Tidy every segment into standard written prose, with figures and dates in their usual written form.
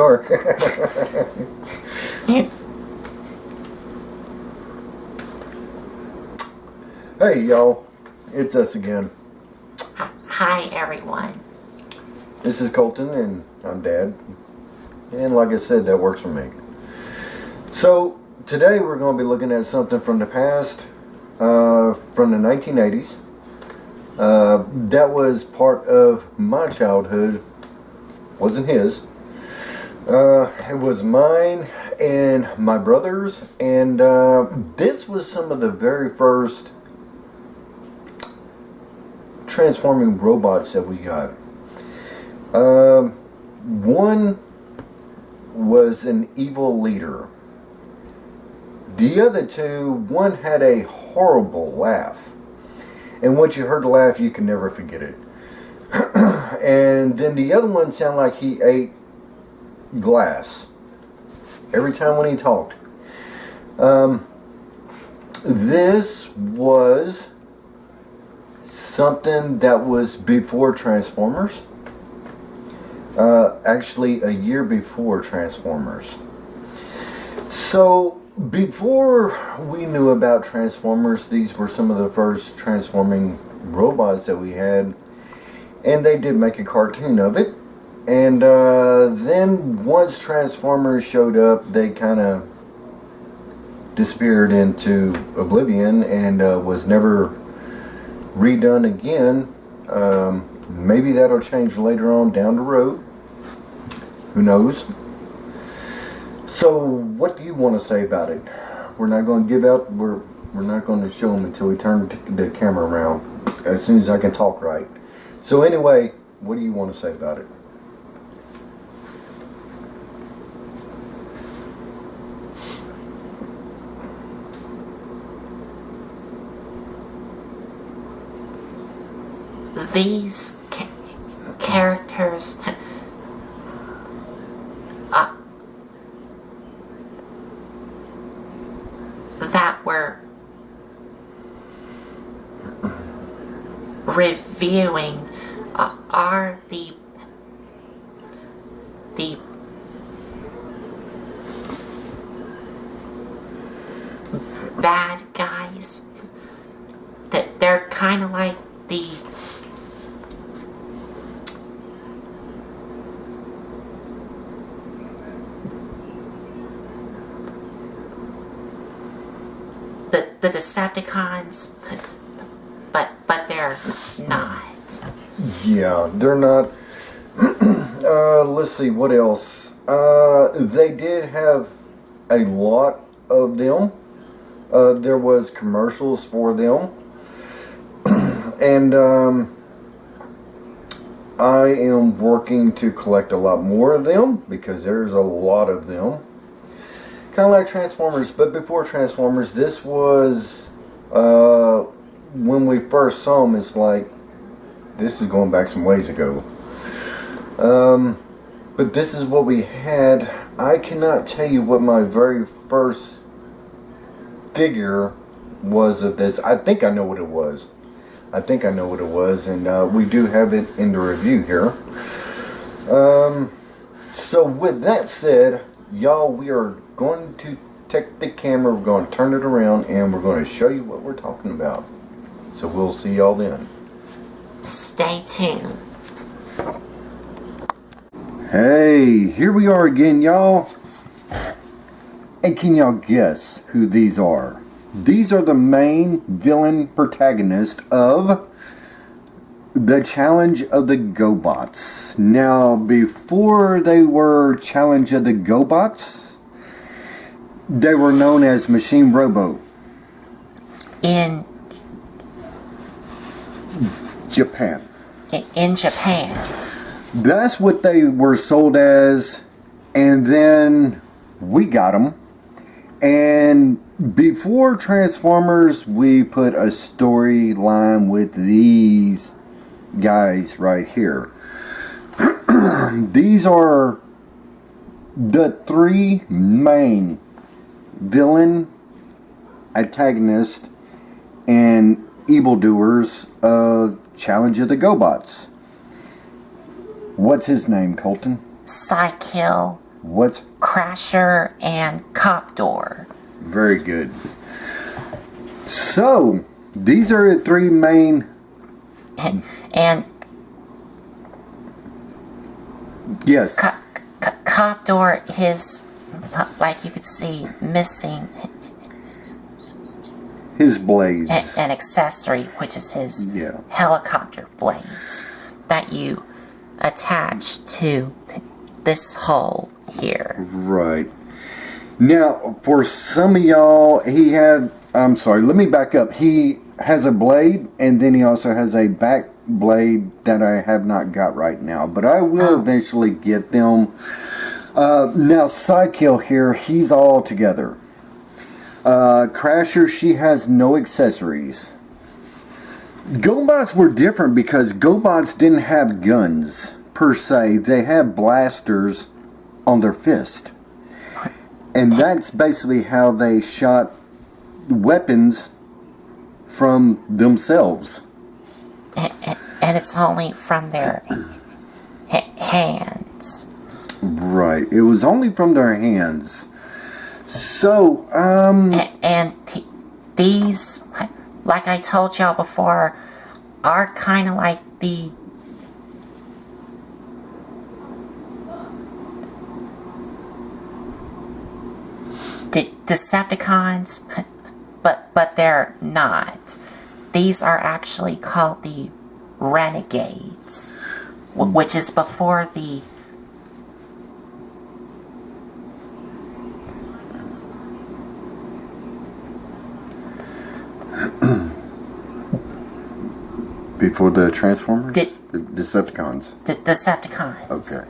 are. Hey, y'all. It's us again. Hi, everyone. This is Colton, and I'm Dad. And like I said, that works for me. So, today we're going to be looking at something from the past, from the 1980s. That was part of my childhood. Wasn't his. It was mine and my brother's, and this was some of the very first transforming robots that we got. One was an evil leader. The other two, one had a horrible laugh. And once you heard the laugh, you can never forget it. And then the other one sounded like he ate glass every time when he talked. This was something that was before Transformers. Actually, a year before Transformers. So, before we knew about Transformers, these were some of the first transforming robots that we had. And they did make a cartoon of it. And then once Transformers showed up, they kind of disappeared into oblivion and was never redone again. Maybe that'll change later on down the road. Who knows? So, what do you want to say about it? We're not going to give out. We're not going to show them until we turn the camera around. As soon as I can talk right. So anyway, what do you want to say about it? These characters that we're reviewing are the bad guys. That they're kind of like the Decepticons, but they're not. Yeah, they're not. Let's see, what else? They did have a lot of them. There was commercials for them. And I am working to collect a lot more of them because there's a lot of them. Kind of like Transformers, but before Transformers, this was, when we first saw them, it's like, this is going back some ways ago. But this is what we had. I cannot tell you what my very first figure was of this. I think I know what it was. And we do have it in the review here. So with that said, y'all, we are going to take the camera, we're going to turn it around, and we're going to show you what we're talking about. So we'll see y'all then. Stay tuned. Hey, here we are again, y'all. And can y'all guess who these are? These are the main villain protagonists of the Challenge of the Go-Bots. Now, before they were Challenge of the Go-Bots, they were known as Machine Robo. In Japan. In Japan. That's what they were sold as, and then we got them. And before Transformers, we put a storyline with these guys right here. These are the three main villain, antagonist, and evildoers of Challenge of the Go-Bots. What's his name, Colton? Psykill, What's Crasher and Coptor. very good. So, these are the three main. And Yes. Coptor is, like you could see, missing His blades. an accessory, which is his helicopter blades that you attach to this hole here. Right. Now, for some of y'all, I'm sorry, let me back up. He has a blade, and then he also has a back blade that I have not got right now, but I will eventually get them. Now, Sidekill here, he's all together. Crasher, she has no accessories. Go-Bots were different because Go-Bots didn't have guns, per se. They had blasters on their fist. And that's basically how they shot weapons from themselves. And it's only from their hands. Right. It was only from their hands. So, And these, like I told y'all before, are kind of like the Decepticons, but they're not. These are actually called the Renegades, which is before the before the Transformers? Decepticons. Decepticons. Okay.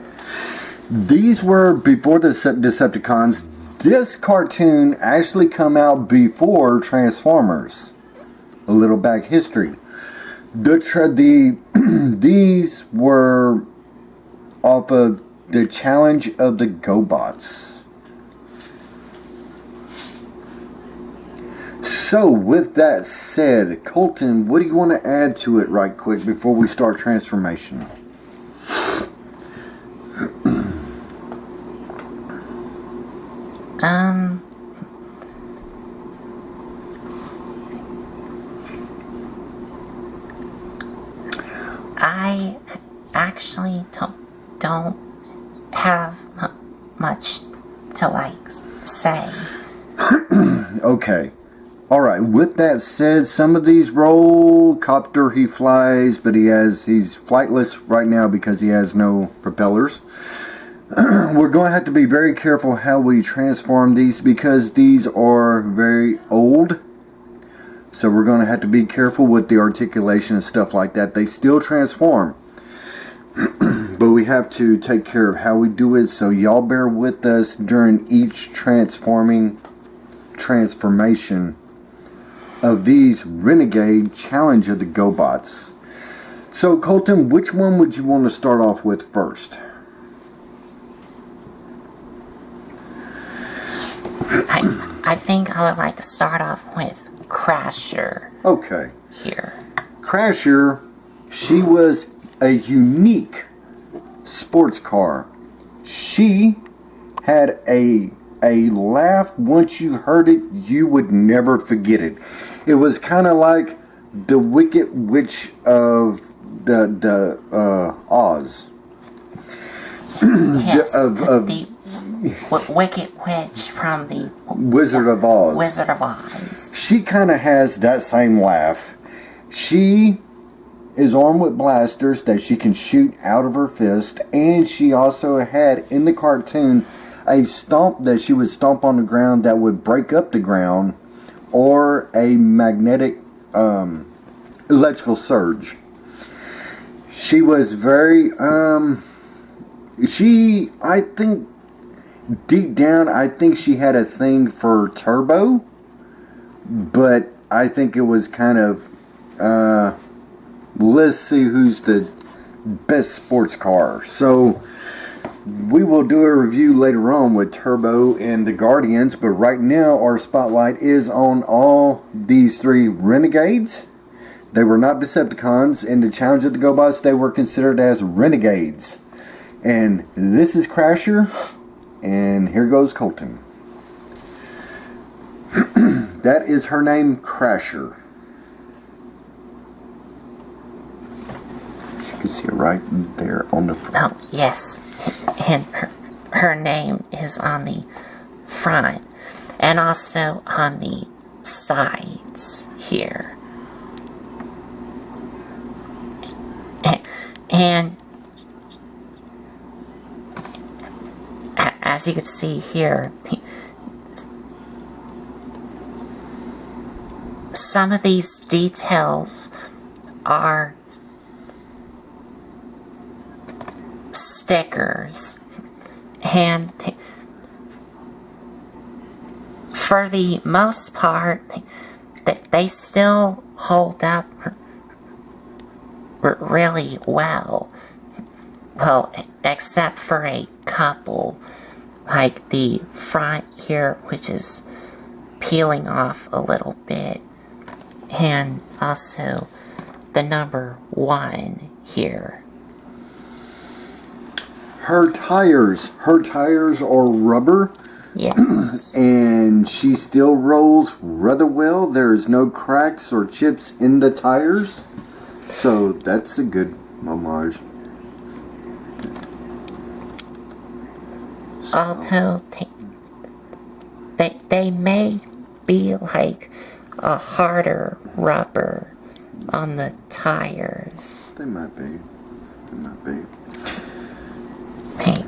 These were before the Decepticons. This cartoon actually come out before Transformers. A little back history. These were off of the challenge of the Go-Bots. So, with that said, Colton, what do you want to add to it right quick before we start transformation? I actually don't have much to say. Okay. Alright, with that said, some of these roll. Coptor, he flies, but he's flightless right now because he has no propellers. We're going to have to be very careful how we transform these because these are very old. So we're going to have to be careful with the articulation and stuff like that. They still transform. But we have to take care of how we do it. So y'all bear with us during each transformation of these Renegade Challenge of the Go-Bots. So Colton, which one would you want to start off with first? I think I would like to start off with Crasher. Okay. Here. Crasher, she was a unique sports car. She had a laugh. Once you heard it, you would never forget it. It was kind of like the Wicked Witch of the Oz. Yes, the Wicked Witch from the Wizard of Oz. Wizard of Oz. She kind of has that same laugh. She is armed with blasters that she can shoot out of her fist, and she also had in the cartoon a stomp that she would stomp on the ground that would break up the ground, or a magnetic electrical surge. She was very I think deep down, I think she had a thing for Turbo, but I think it was kind of let's see who's the best sports car. So we will do a review later on with Turbo and the Guardians, but right now our spotlight is on all these three Renegades. They were not Decepticons. In the Challenge of the Go-Bots, they were considered as Renegades. And this is Crasher. And here goes Colton. That is her name, Crasher. You can see it right there on the front. Oh, yes. And her name is on the front and also on the sides here. And as you can see here, some of these details are stickers, and for the most part they still hold up really well, except for a couple, like the front here, which is peeling off a little bit, and also the number 1 here. Her tires are rubber. Yes. And she still rolls rather well. There's no cracks or chips in the tires. So that's a good homage. Although they may be like a harder rubber on the tires. They might be. Hey.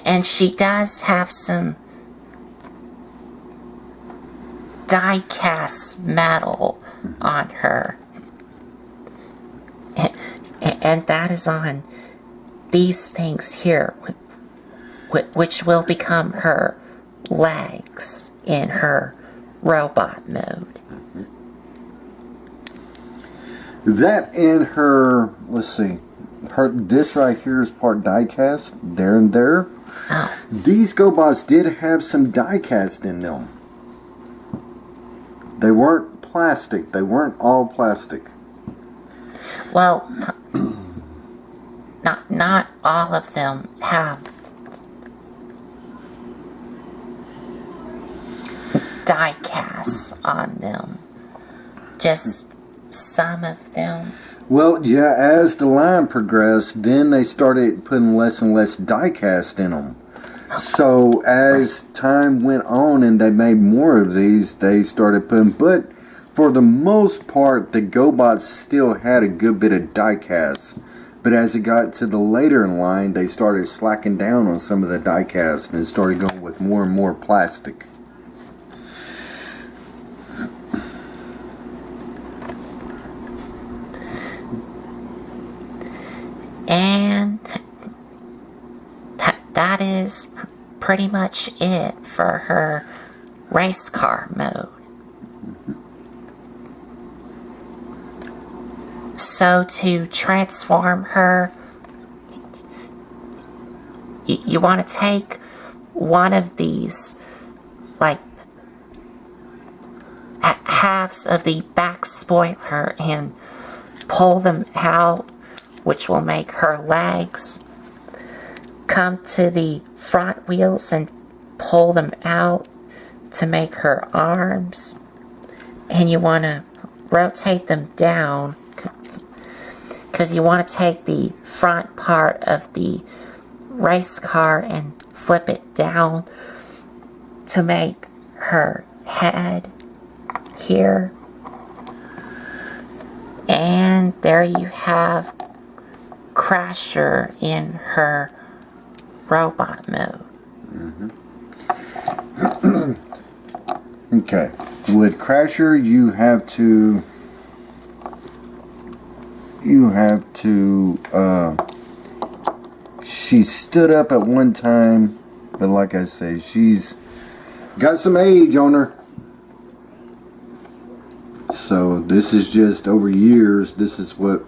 And she does have some die-cast metal on her. And that is on these things here, which will become her legs in her robot mode. That and her, let's see, this right here is part die-cast, there and there. Oh. These Go-Bots did have some die-cast in them. They weren't plastic. They weren't all plastic. Well, not all of them have die casts on them. Just some of them. Well, yeah, as the line progressed, then they started putting less and less die cast in them. So as time went on and they made more of these, they started putting, but for the most part, the Go-Bots still had a good bit of die cast. But as it got to the later in line, they started slacking down on some of the die cast and started going with more and more plastic. And that is pretty much it for her race car mode. So to transform her, you want to take one of these, like, halves of the back spoiler and pull them out, which will make her legs. Come to the front wheels and pull them out to make her arms. And you want to rotate them down because you want to take the front part of the race car and flip it down to make her head here. And there you have Crasher in her robot mode. Okay, with Crasher she stood up at one time, but like I say, she's got some age on her. So this is just over years, this is what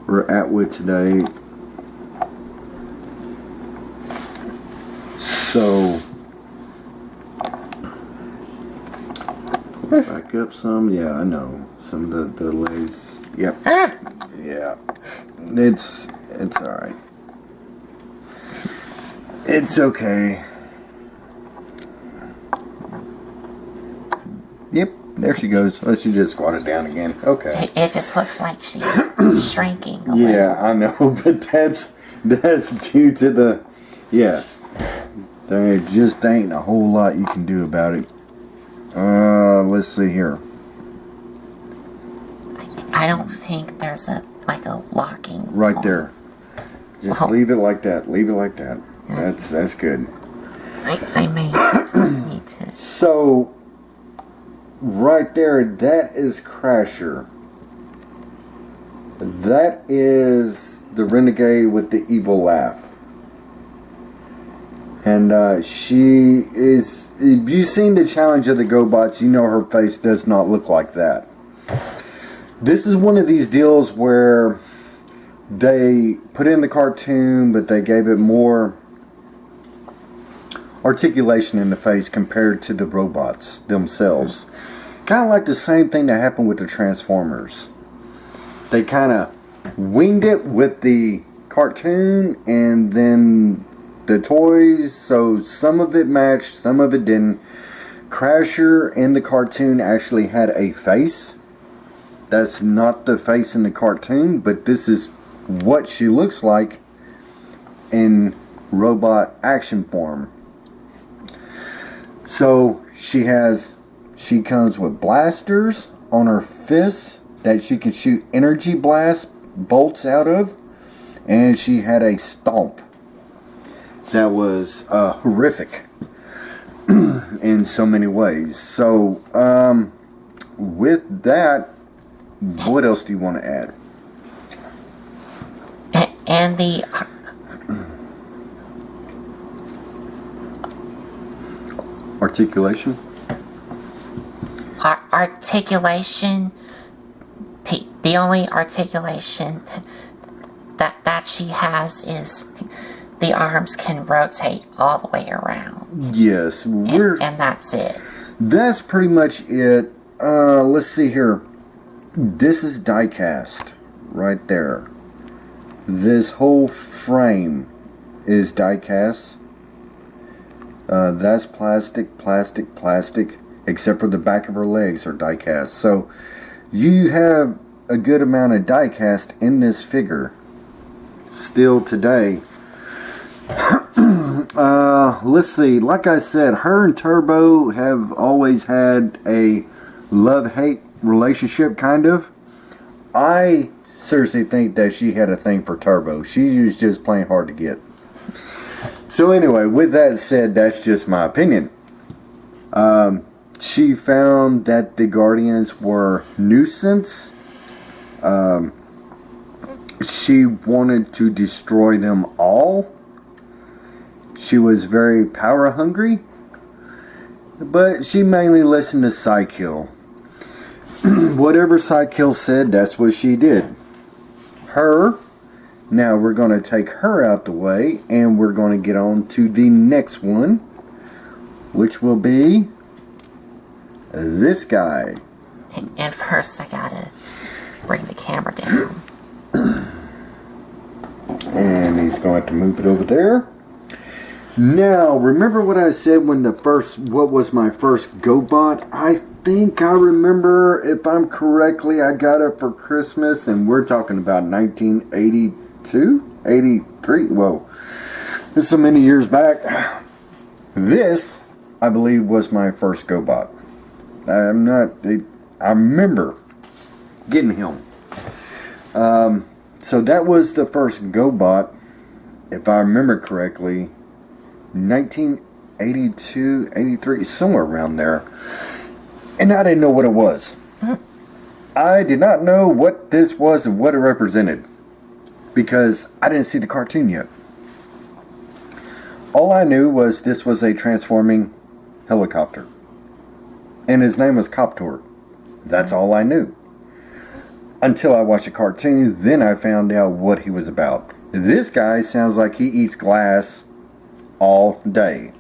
we're at with today. So back up some, yeah, I know. Some of the legs. Yep. Ah! Yeah. It's alright. It's okay. Yep, there she goes. Oh, she just squatted down again. Okay. It just looks like she's shrinking a little. Yeah, I know, but that's due to the, yeah. There just ain't a whole lot you can do about it. Let's see here. I don't think there's a locking. Right there. Just leave it like that. Leave it like that. That's good. I may need to. So, right there, that is Crasher. That is the Renegade with the evil laugh. And she is, if you've seen the challenge of the Go-Bots, you know her face does not look like that. This is one of these deals where they put in the cartoon, but they gave it more articulation in the face compared to the robots themselves. Kind of like the same thing that happened with the Transformers. They kind of winged it with the cartoon and then the toys, so some of it matched, some of it didn't. Crasher in the cartoon actually had a face. That's not the face in the cartoon, but this is what she looks like in robot action form. So she comes with blasters on her fists that she can shoot energy blast bolts out of, and she had a stomp that was horrific in so many ways. So with that, what else do you want to add? And the articulation. Articulation. The only articulation that she has is the arms can rotate all the way around. Yes, and that's it. That's pretty much it. Let's see here. This is die cast right there. This whole frame is die cast. That's plastic, except for the back of her legs are die cast. So you have a good amount of die cast in this figure still today. Let's see. Like I said, her and Turbo have always had a love-hate relationship, kind of. I seriously think that she had a thing for Turbo. She was just plain hard to get. So anyway, with that said, that's just my opinion. She found that the Guardians were nuisance. She wanted to destroy them all. She was very power hungry, but she mainly listened to Psykill. Whatever Psykill said, that's what she did. Now we're going to take her out the way, and we're going to get on to the next one, which will be this guy. And first I gotta bring the camera down. And he's going to move it over there. Now, remember what I said when what was my first Go-Bot? I think I remember, if I'm correctly, I got it for Christmas, and we're talking about 1982? 83? Whoa. This is so many years back. This, I believe, was my first Go-Bot. I remember getting him. So that was the first Go-Bot, if I remember correctly, 1982, 83, somewhere around there. And I didn't know what it was. I did not know what this was and what it represented, because I didn't see the cartoon yet. All I knew was this was a transforming helicopter, and his name was Coptor. That's all I knew. Until I watched a cartoon, then I found out what he was about. This guy sounds like he eats glass all day.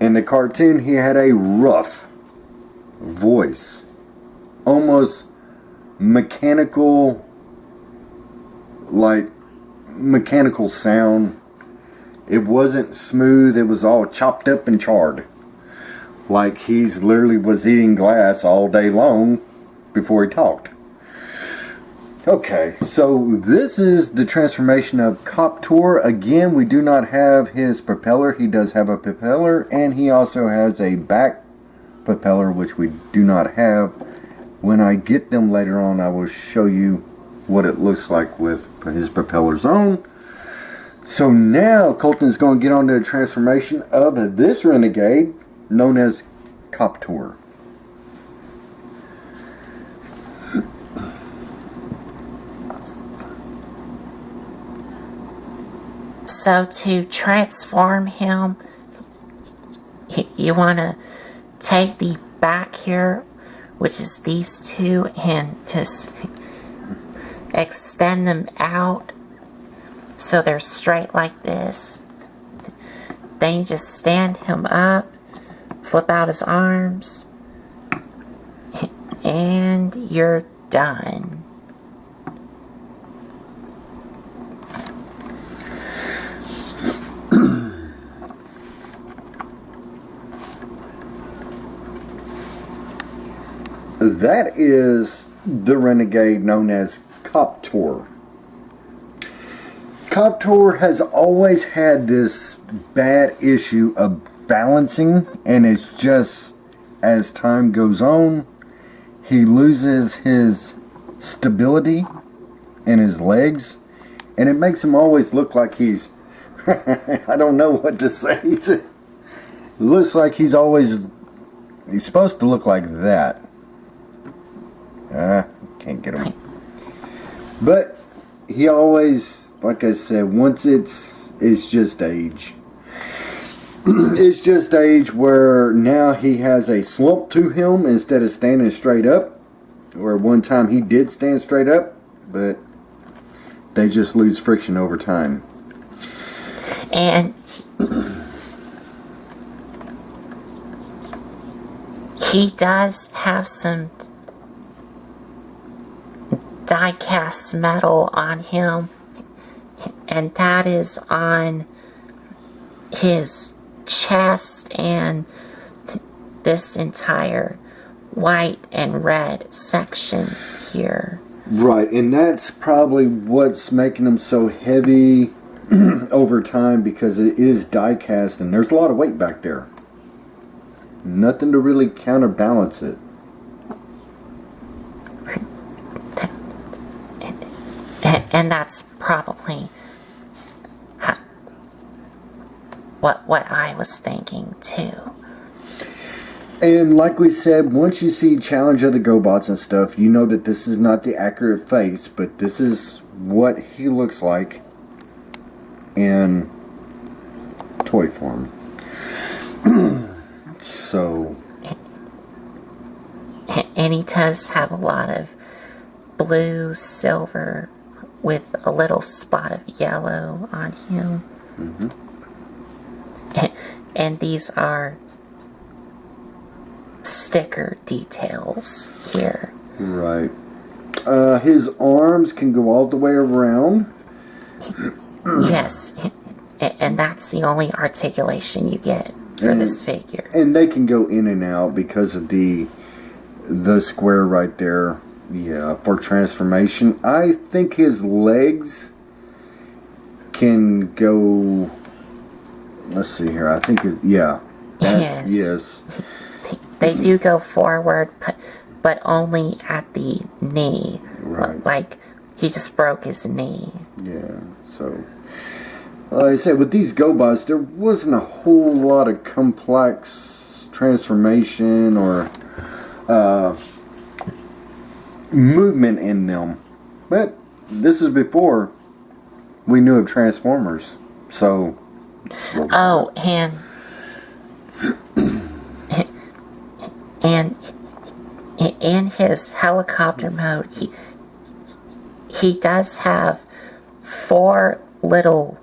In the cartoon, he had a rough voice. Almost mechanical like mechanical sound. It wasn't smooth. It was all chopped up and charred. Like he's literally was eating glass all day long before he talked. Okay, so this is the transformation of Coptor. Again, we do not have his propeller. He does have a propeller, and he also has a back propeller, which we do not have. When I get them later on, I will show you what it looks like with his propellers on. So now Colton is going to get on to the transformation of this renegade known as Coptor. So to transform him, you want to take the back here, which is these two, and just extend them out so they're straight like this. Then you just stand him up, flip out his arms, and you're done. That is the renegade known as Coptor. Coptor has always had this bad issue of balancing, and it's just as time goes on, he loses his stability in his legs, and it makes him always look like he's I don't know what to say. It looks like he's supposed to look like that. Can't get him. But he always, like I said, once it's just age. It's just age where now he has a slump to him instead of standing straight up. Where one time he did stand straight up, but they just lose friction over time. And he does have some die-cast metal on him, and that is on his chest and this entire white and red section here. Right, and that's probably what's making him so heavy over time, because it is die-cast and there's a lot of weight back there. Nothing to really counterbalance it. And that's probably what I was thinking too. And like we said, once you see Challenge of the Go-Bots and stuff, you know that this is not the accurate face, but this is what he looks like in toy form. So, and he does have a lot of blue, silver, with a little spot of yellow on him. Mm-hmm. And these are sticker details here. Right. His arms can go all the way around. Yes. And that's the only articulation you get for this figure. And they can go in and out because of the square right there. Yeah, for transformation. I think his legs can go. Let's see here. I think his yes. They do go forward, but only at the knee. Right. Like he just broke his knee. Yeah. So, like I said, with these Go-Bots, there wasn't a whole lot of complex transformation or movement in them. But this is before we knew of Transformers. So. Oh, and in his helicopter mode, he does have 4 little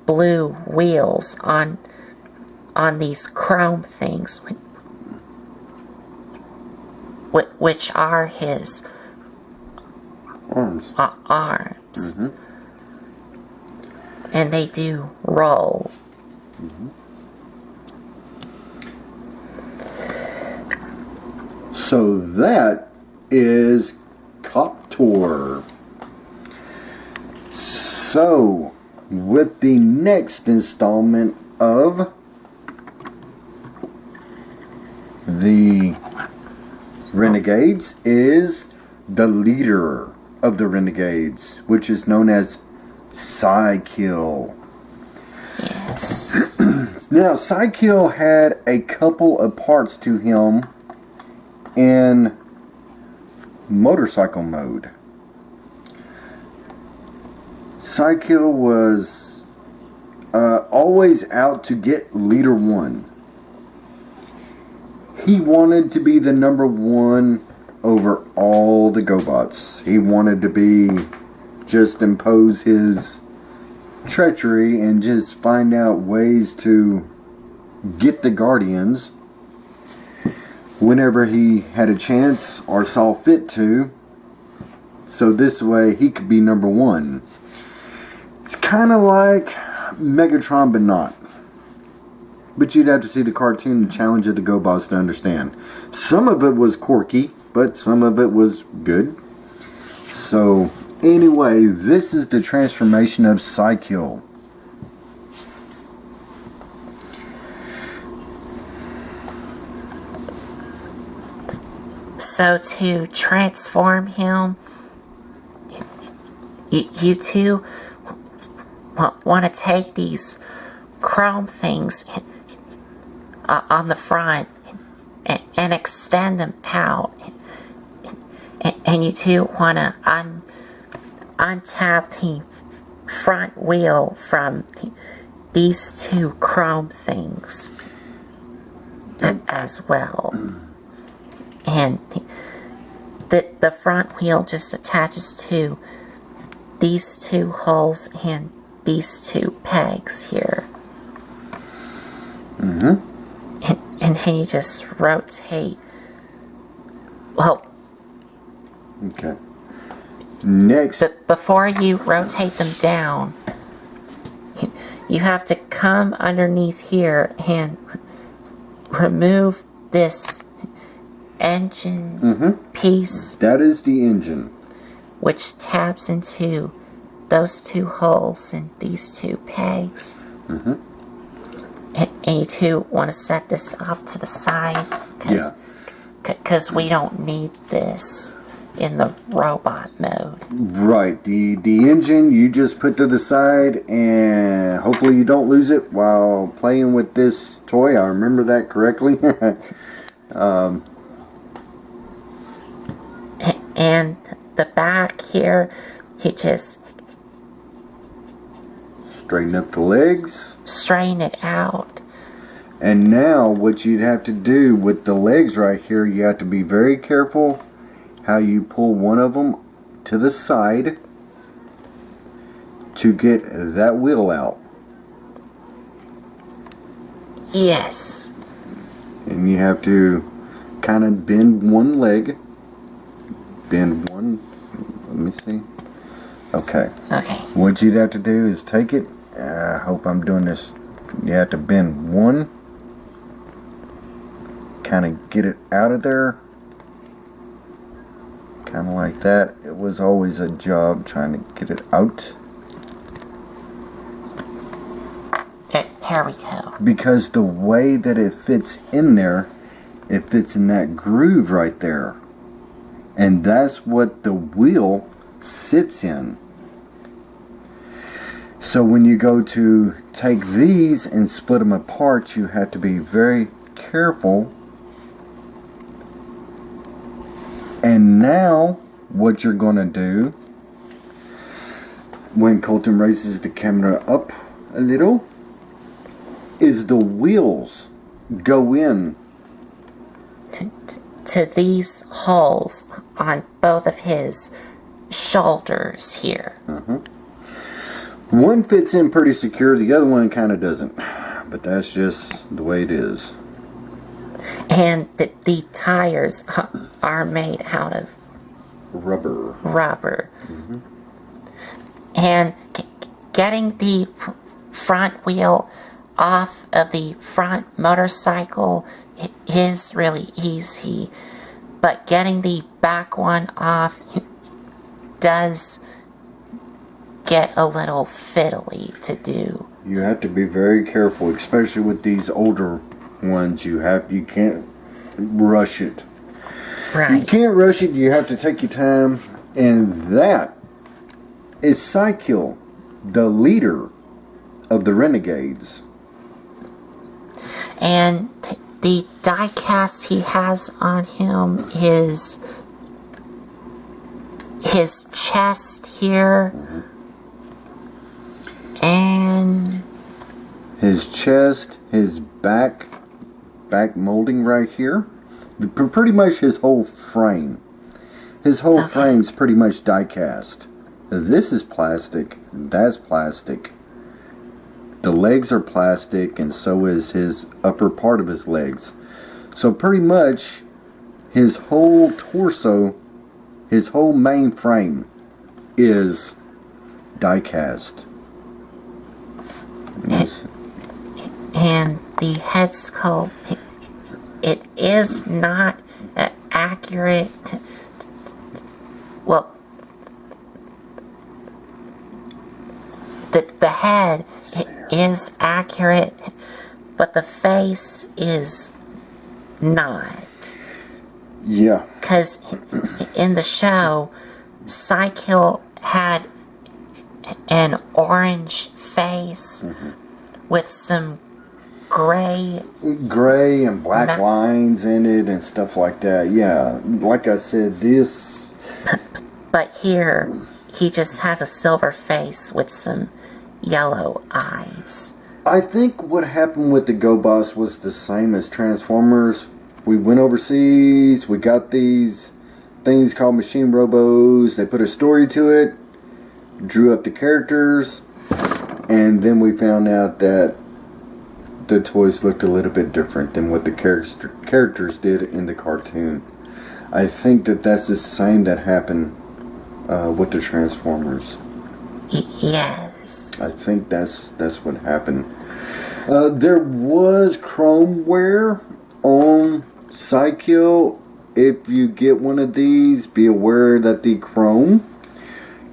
blue wheels on these chrome things, which are his Arms. arms. Mm-hmm. and they do roll. So that is Coptor. So, with the next installment of the Renegades is the leader of the Renegades, which is known as Psykill. Yes. Now, Psykill had a couple of parts to him in motorcycle mode. Psykill was always out to get leader one. He wanted to be the number one over all the Go-Bots. He wanted to just impose his treachery and just find out ways to get the Guardians whenever he had a chance or saw fit to, so this way he could be number one. It's kind of like Megatron, but not. But you'd have to see the cartoon Challenge of the Go-Bots to understand. Some of it was quirky, but some of it was good. So, anyway, this is the transformation of Psykill. So to transform him, you two want to take these chrome things on the front and extend them out. And you two want to untap the front wheel from these two chrome things as well. And the front wheel just attaches to these two holes and these two pegs here. And then you just rotate. Well, okay. Next. But before you rotate them down, you have to come underneath here and remove this engine piece. That is the engine. Which taps into those two holes and these two pegs. And you two want to set this off to the side because we don't need this in the robot mode. Right. The engine you just put to the side, and hopefully you don't lose it while playing with this toy. I remember that correctly. And the back here, you just straighten up the legs, straighten it out. and now what you'd have to do with the legs right here, you have to be very careful how you pull one of them to the side to get that wheel out. Yes. And you have to kind of bend one leg. Bend one. Let me see. Okay. Okay. What you'd have to do is take it. I hope I'm doing this. You have to bend one. Kind of get it out of there. Kind of like that. It was always a job trying to get it out. Here we go. Because the way that it fits in there, it fits in that groove right there. And that's what the wheel sits in. So when you go to take these and split them apart, you have to be very careful. And now what you're going to do, when Colton raises the camera up a little, is the wheels go in to these holes on both of his shoulders here. One fits in pretty secure, the other one kind of doesn't. But that's just the way it is. And the tires are made out of Rubber. And getting the front wheel off of the front motorcycle is really easy, but getting the back one off does get a little fiddly to do. You have to be very careful, especially with these older ones. You can't rush it. Right. You can't rush it. You have to take your time. And that is Psykill, the leader of the Renegades. And the die-cast he has on him is his chest here. And his chest, his back molding right here. Pretty much his whole frame. His whole frame's pretty much die-cast. This is plastic. That's plastic. The legs are plastic, and so is his upper part of his legs. So pretty much his whole torso, his whole main frame is die-cast. Yes. And the head sculpt, it is not accurate. Well, the head is accurate, but the face is not. Yeah. Because in the show, Psykill had an orange face with some gray and black lines in it and stuff like that. Yeah, like I said, this. But here, he just has a silver face with some yellow eyes. I think what happened with the Go-Bots was the same as Transformers. We went overseas, we got these things called machine robos, they put a story to it, drew up the characters, and then we found out that the toys looked a little bit different than what the characters did in the cartoon. I think that that's the same that happened with the Transformers. Yes. I think that's what happened. There was chromeware on Psykill. If you get one of these, be aware that the chrome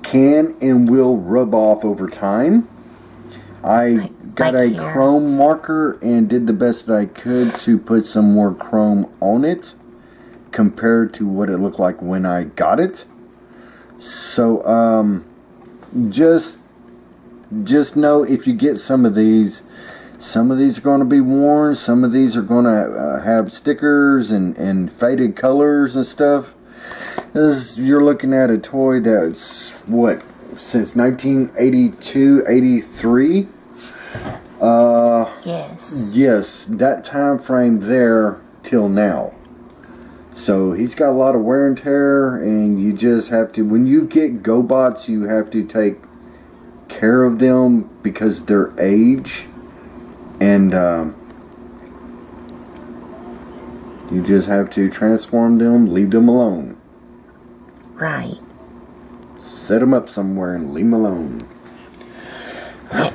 can and will rub off over time. I got a chrome marker and did the best that I could to put some more chrome on it compared to what it looked like when I got it. So just know if you get some of these are going to be worn, some of these are going to have stickers and faded colors and stuff. You're looking at a toy that's what, since 1982, 83. Yes, that time frame there till now. So he's got a lot of wear and tear, and you just have to, when you get Go-Bots, you have to take care of them because their age, and you just have to transform them, leave them alone. Right. Set them up somewhere and leave them alone.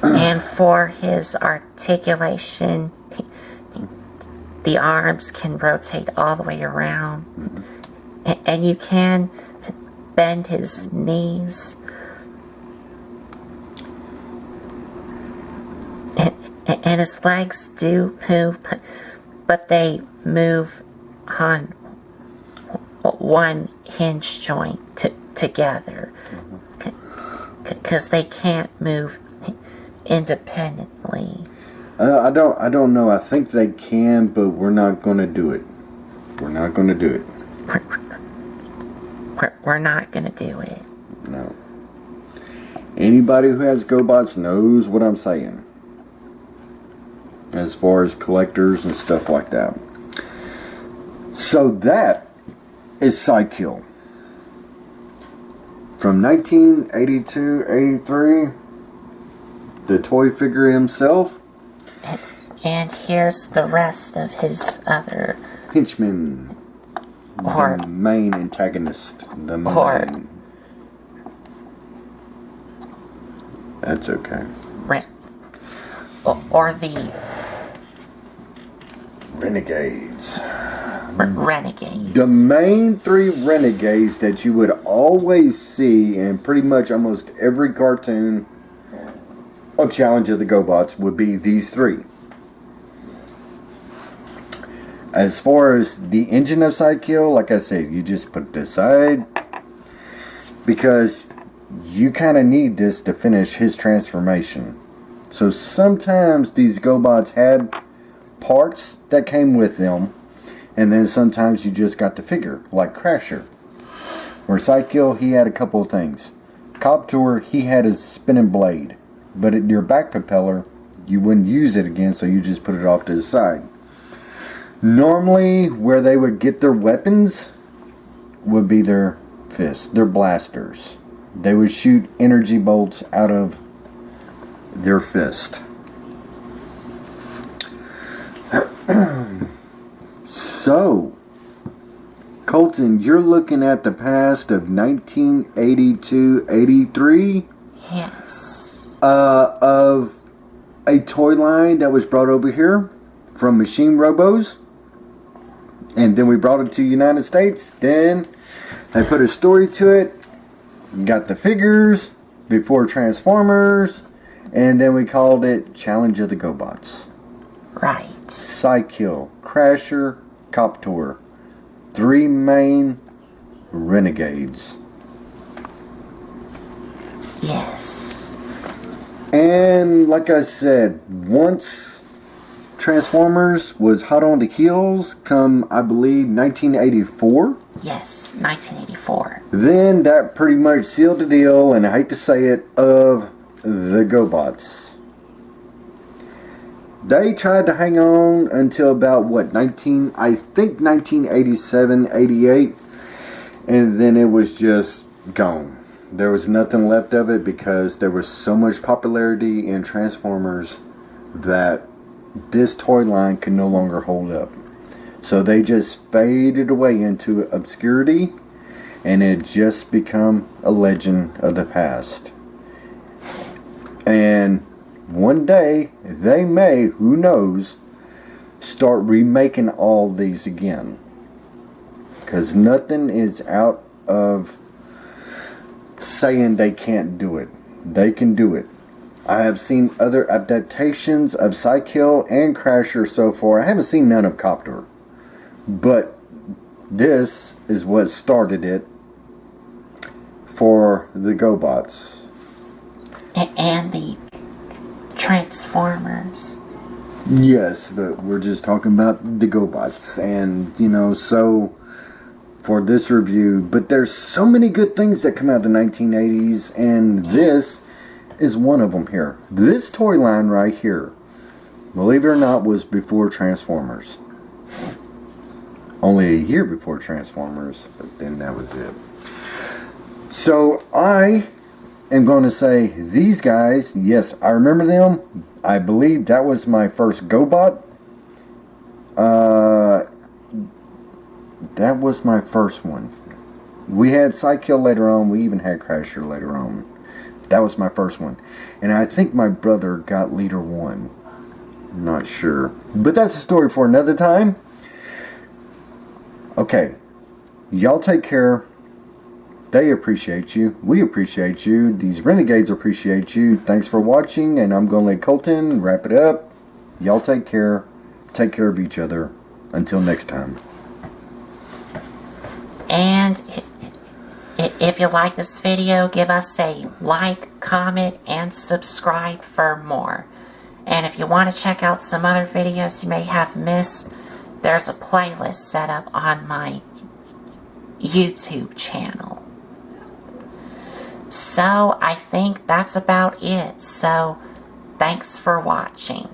And for his articulation, the arms can rotate all the way around. And you can bend his knees. And his legs do move, but they move on one hinge joint together. Because they can't move independently. I don't know. I think they can, but we're not going to do it. We're not going to do it. We're not going to do it. No. Anybody who has Go-Bots knows what I'm saying. As far as collectors and stuff like that. So that is Psykill. From 1982-83, the toy figure himself. And here's the rest of his other henchmen. Or the main antagonist. The main. That's okay. Or the Renegades. Renegades. The main three renegades that you would always see in pretty much almost every cartoon of Challenge of the Go-Bots would be these three. As far as the engine of Sidekill, like I said, you just put it aside because you kind of need this to finish his transformation. So sometimes these Go-Bots had parts that came with them, and then sometimes you just got the figure, like Crasher. Where Sidekill, he had a couple of things. Coptor, he had his spinning blade, but your back propeller, you wouldn't use it again, so you just put it off to the side. Normally, where they would get their weapons would be their fists, their blasters. They would shoot energy bolts out of their fist. So, Colton, you're looking at the past of 1982-83. Yes. Of a toy line that was brought over here from Machine Robos. And then we brought it to the United States. Then they put a story to it. Got the figures before Transformers. And then we called it Challenge of the Go-Bots. Right. Sidekill, Crasher, Coptor. Three main renegades. Yes. And like I said, once Transformers was hot on the heels come, I believe, 1984. Yes, 1984. Then that pretty much sealed the deal, and I hate to say it, of the Go-Bots. They tried to hang on until about, what, 1987, 88. And then it was just gone. There was nothing left of it because there was so much popularity in Transformers that this toy line could no longer hold up. So they just faded away into obscurity, and it just become a legend of the past. And one day they may, who knows, start remaking all these again, because nothing is out of saying they can't do it. They can do it. I have seen other adaptations of Sidekill and Crasher so far. I haven't seen none of Coptor. But this is what started it for the Go-Bots. And the Transformers. Yes, but we're just talking about the Go-Bots. And, you know, so for this review, but there's so many good things that come out in the 1980s, and this is one of them here. This toy line right here, believe it or not, was before Transformers. Only a year before Transformers, but then that was it. So I am going to say these guys, yes, I remember them. I believe that was my first Go-Bot. That was my first one. We had Sidekill later on. We even had Crasher later on. That was my first one. And I think my brother got Leader 1. I'm not sure. But that's a story for another time. Okay. Y'all take care. They appreciate you. We appreciate you. These Renegades appreciate you. Thanks for watching. And I'm going to let Colton wrap it up. Y'all take care. Take care of each other. Until next time. And if you like this video, give us a like, comment, and subscribe for more. And if you want to check out some other videos you may have missed, there's a playlist set up on my YouTube channel. So I think that's about it. So thanks for watching.